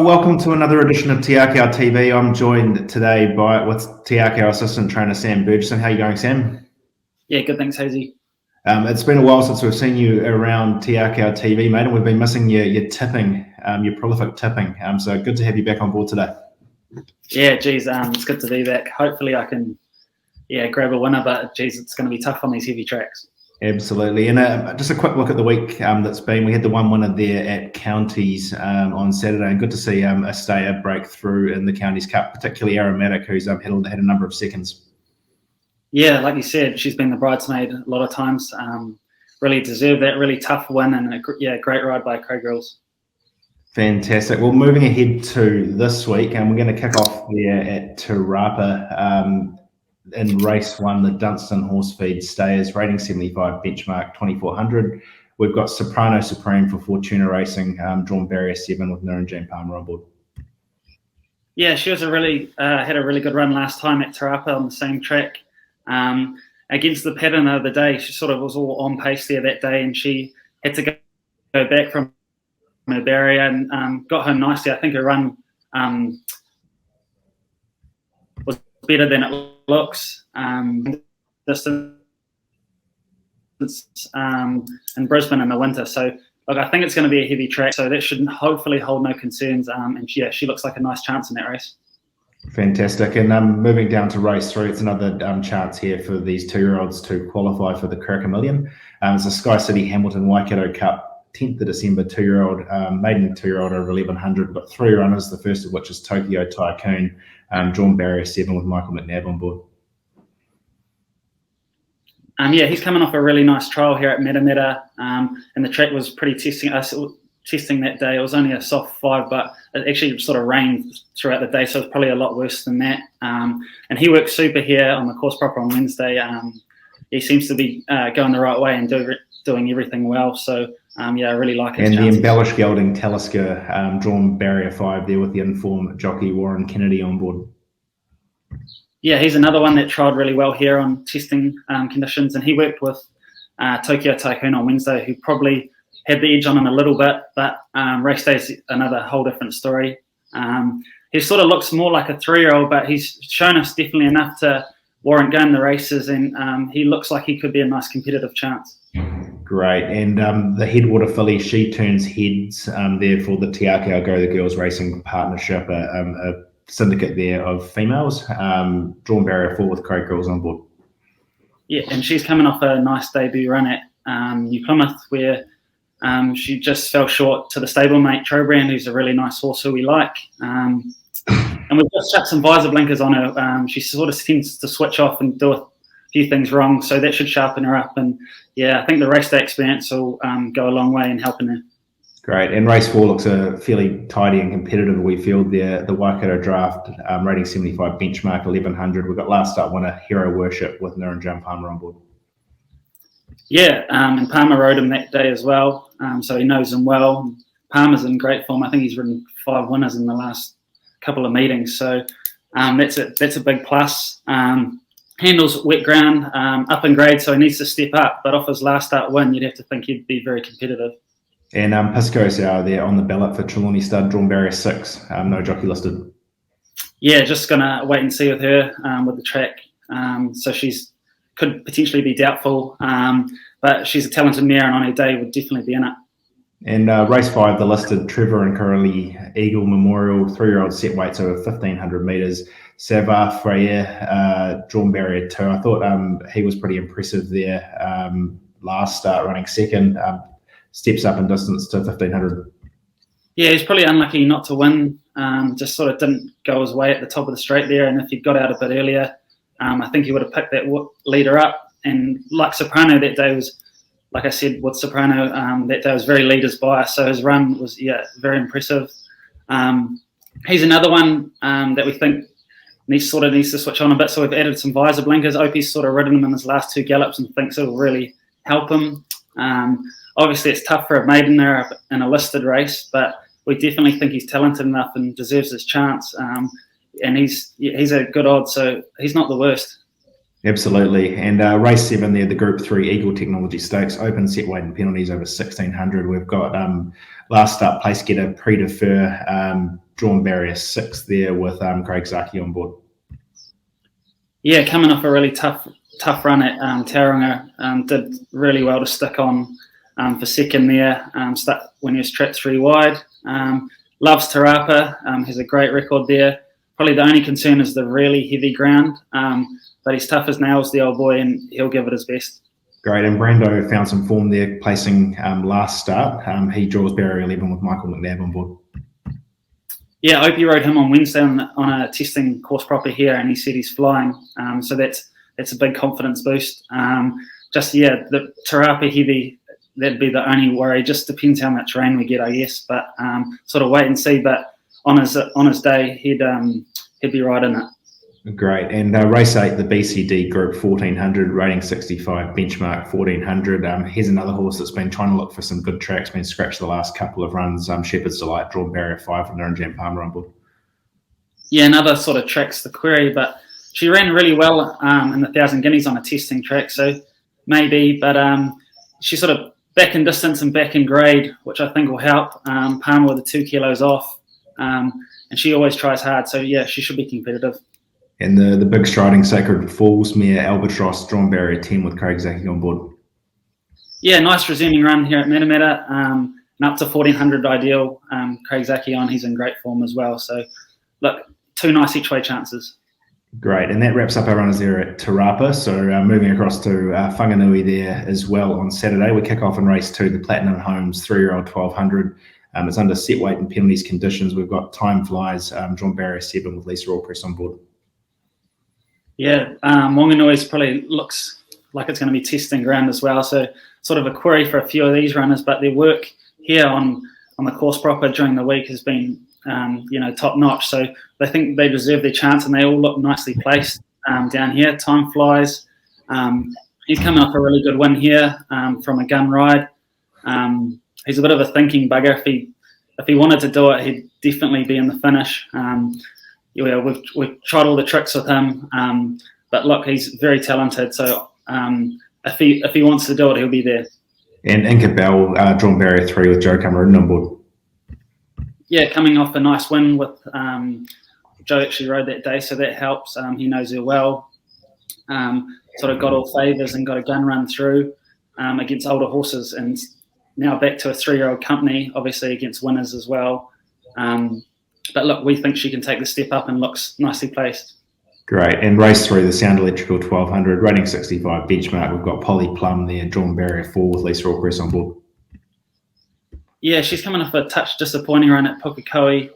Well, welcome to another edition of Akau TV. I'm joined today with Akau assistant trainer Sam Burgess. How are you going, Sam? Yeah, good. Thanks, Hazy. It's been a while since we've seen you around Akau TV, mate, and we've been missing your tipping, your prolific tipping. So good to have you back on board today. Yeah, geez, it's good to be back. Hopefully, I can, grab a winner. But geez, it's going to be tough on these heavy tracks. Absolutely. And just a quick look at the week that's been. We had the one winner there at Counties on Saturday, and good to see a stayer break through in the Counties Cup, particularly Aromatic, who's had a number of seconds. Yeah, like you said, she's been the bridesmaid a lot of times. Really deserved that really tough win, and great ride by Craig Grills. Fantastic. Well, moving ahead to this week, and we're going to kick off there at Te Rapa in race one, the Dunstan Horse Feed Stayers, rating 75, benchmark 2400. We've got Soprano Supreme for Fortuna Racing, drawn barrier 7 with Niranjan Palmer on board. Yeah, she was had a really good run last time at Te Rapa on the same track. Against the pattern of the day, she sort of was all on pace there that day, and she had to go back from her barrier and got home nicely. I think her run was better than it looks. Distance in Brisbane in the winter. So look, I think it's going to be a heavy track, so that should hopefully hold no concerns. And she looks like a nice chance in that race. Fantastic. And moving down to race 3, it's another chance here for these 2-year-olds to qualify for the Cracker Million. It's a Sky City Hamilton Waikato Cup, 10th of December, 2-year-old, maiden 2-year-old over 1100, but 3 runners, the first of which is Tokyo Tycoon, drawn barrier 7 with Michael McNabb on board. He's coming off a really nice trial here at Meta, and the track was pretty testing that day. It was only a soft 5, but it actually sort of rained throughout the day, so it's probably a lot worse than that. And he worked super here on the course proper on Wednesday. He seems to be going the right way and doing everything well. So I really like his chances. The embellished gelding Talisker, drawn barrier 5 there with the informed jockey Warren Kennedy on board. Yeah, he's another one that trialled really well here on testing conditions, and he worked with Tokyo Tycoon on Wednesday, who probably had the edge on him a little bit, but race day's another whole different story. He sort of looks more like a 3-year-old, but he's shown us definitely enough to warrant going the races, and he looks like he could be a nice competitive chance. Great. And the Headwater filly, she turns heads there for the Te Akau Go the Girls Racing Partnership, a syndicate there of females, drawn barrier 4 with Craig Grills on board. Yeah, and she's coming off a nice debut run at New Plymouth, where she just fell short to the stablemate Trobrand, who's a really nice horse who we like. And we've just shut some visor blinkers on her. She sort of tends to switch off and do a few things wrong, so that should sharpen her up. And I think the race day experience will go a long way in helping her. Great. And race 4 looks a fairly tidy and competitive we field there. The Waikato Draft, rating 75, benchmark 1100. We've got last start winner Hero Worship with Niranjan Palmer on board. Yeah, and Palmer rode him that day as well, so he knows him well. Palmer's in great form. I think he's ridden 5 winners in the last couple of meetings, so that's a big plus. Handles wet ground, up in grade, so he needs to step up, but off his last start win, you'd have to think he'd be very competitive. And Pisco Sour there on the ballot for Trelawney Stud, drawn barrier 6, no jockey listed. Yeah, just going to wait and see with her with the track. So she's could potentially be doubtful, but she's a talented mare, and on her day would definitely be in it. And race 5, the listed Trevor and Curly Eagle Memorial, 3-year-old set weights over 1,500 metres. Savar Freire, drawn barrier 2. I thought he was pretty impressive there last start, running second. Steps up in distance to 1,500. Yeah, he's probably unlucky not to win. Just sort of didn't go his way at the top of the straight there, and if he'd got out a bit earlier, I think he would have picked that leader up. And like Soprano that day was, like I said, with Soprano, that day was very leader's bias, so his run was, very impressive. He's another one that we think needs to switch on a bit, so we've added some visor blinkers. Opie's sort of ridden him in his last 2 gallops and thinks it'll really help him. Obviously, it's tough for a maiden there in a listed race, but we definitely think he's talented enough and deserves his chance. And he's a good odds, so he's not the worst. Absolutely. And race 7 there, the Group 3 Eagle Technology Stakes, open set weight and penalties over 1600. We've got last start place getter Pre Defer, drawn barrier 6 there with Craig Zaki on board. Yeah, coming off a really tough run at Tauranga, did really well to stick on for second there. When he was trapped 3 wide. Loves Te Rapa, has a great record there. Probably the only concern is the really heavy ground, but he's tough as nails, the old boy, and he'll give it his best. Great, and Brando found some form there, placing last start. He draws barrier 11 with Michael McNabb on board. Yeah, Opie rode him on Wednesday on a testing course proper here, and he said he's flying. So that's a big confidence boost. The Te Rapa heavy, that'd be the only worry. Just depends how much rain we get, I guess. But sort of wait and see. But on his day, he'd be right in it. Great. And race 8, the BCD Group 1400, rating 65, benchmark 1400. Here's another horse that's been trying to look for some good tracks, been scratched the last couple of runs. Shepherd's Delight, drawn barrier 5 with Naranjan Palmer on board. Yeah, another sort of track's the query, but she ran really well in the 1,000 Guineas on a testing track, so maybe. But she's sort of back in distance and back in grade, which I think will help. Palmer with the 2 kilos off, and she always tries hard, so yeah, she should be competitive. And the big striding Sacred Falls mare Albatross, drawn barrier 10 with Craig Zaki on board. Yeah, nice resuming run here at Matamata, and up to 1400 ideal. Craig Zaki on, he's in great form as well. So look, 2 nice each way chances. Great, and that wraps up our runners there at Te Rapa. So moving across to Whanganui there as well on Saturday. We kick off in race 2, the Platinum Homes 3-year-old 1200. It's under set weight and penalties conditions. We've got Time Flies, drawn barrier 7 with Lisa Allpress on board. Yeah, Wanganui probably looks like it's going to be testing ground as well. So sort of a query for a few of these runners, but their work here on the course proper during the week has been, top notch. So they think they deserve their chance, and they all look nicely placed down here. Time Flies. He's coming off a really good win here from a gun ride. He's a bit of a thinking bugger. If he wanted to do it, he'd definitely be in the finish. We've tried all the tricks with him, but look, he's very talented. So if he wants to do it, he'll be there. And Inca Bell, drawn barrier 3 with Joe Cameron on board. Yeah, coming off a nice win with Joe actually rode that day, so that helps. He knows her well. Sort of got all favours and got a gun run through against older horses, and now back to a 3-year-old company, obviously against winners as well. But look, we think she can take the step up and looks nicely placed. Great. And race 3, the Sound Electrical 1200, rating 65, benchmark. We've got Polly Plum there, drawn barrier 4 with Lisa Allpress on board. Yeah, she's coming off a touch disappointing run at Pukekohe,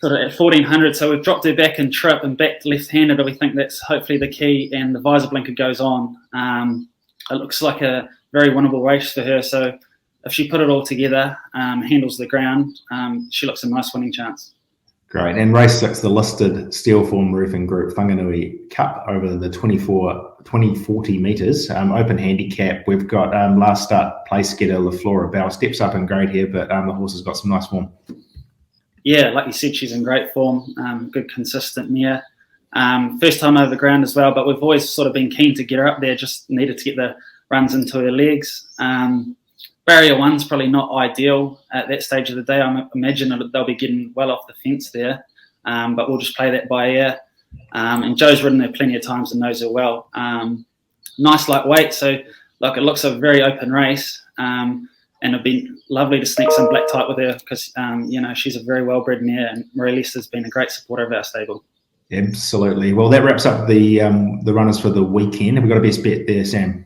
sort of at 1400. So we've dropped her back in trip and back left-handed. We think that's hopefully the key, and the visor blinker goes on. It looks like a very winnable race for her. So if she put it all together, handles the ground, she looks a nice winning chance. Great. And race 6, the listed Steel Form Roofing Group Whanganui Cup over the 2040 metres, open handicap. We've got last start place getter LaFlora Bell, steps up in grade here, but the horse has got some nice form. Yeah, like you said, she's in great form, good consistent mare. First time over the ground as well, but we've always sort of been keen to get her up there, just needed to get the runs into her legs. Barrier 1's probably not ideal at that stage of the day. I imagine they'll be getting well off the fence there, but we'll just play that by ear. And Joe's ridden her plenty of times and knows her well. Nice lightweight, so look, it looks a very open race, and it'd be lovely to sneak some black type with her because she's a very well-bred mare, and Marie Lester's been a great supporter of our stable. Absolutely. Well, that wraps up the runners for the weekend. Have we got a best bet there, Sam?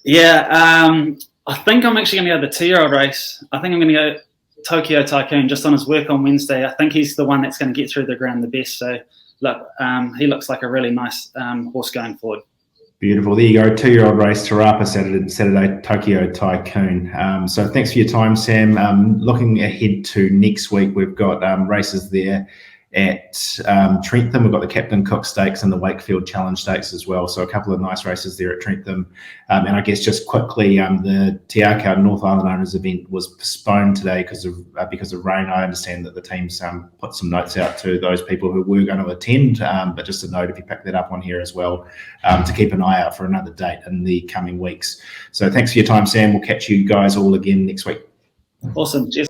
Yeah. I think I'm actually going to go the 2-year-old race. I think I'm going to go Tokyo Tycoon just on his work on Wednesday. I think he's the one that's going to get through the ground the best. So, look, he looks like a really nice horse going forward. Beautiful. There you go. 2-year-old race, Te Rapa Saturday, Tokyo Tycoon. So thanks for your time, Sam. Looking ahead to next week, we've got races there at Trentham. We've got the Captain Cook Stakes and the Wakefield Challenge Stakes as well. So a couple of nice races there at Trentham. And I guess just quickly, the Te Akau North Island Owners event was postponed today because of rain. I understand that the team's put some notes out to those people who were going to attend, but just a note if you pick that up on here as well, to keep an eye out for another date in the coming weeks. So thanks for your time, Sam. We'll catch you guys all again next week. Awesome. Cheers.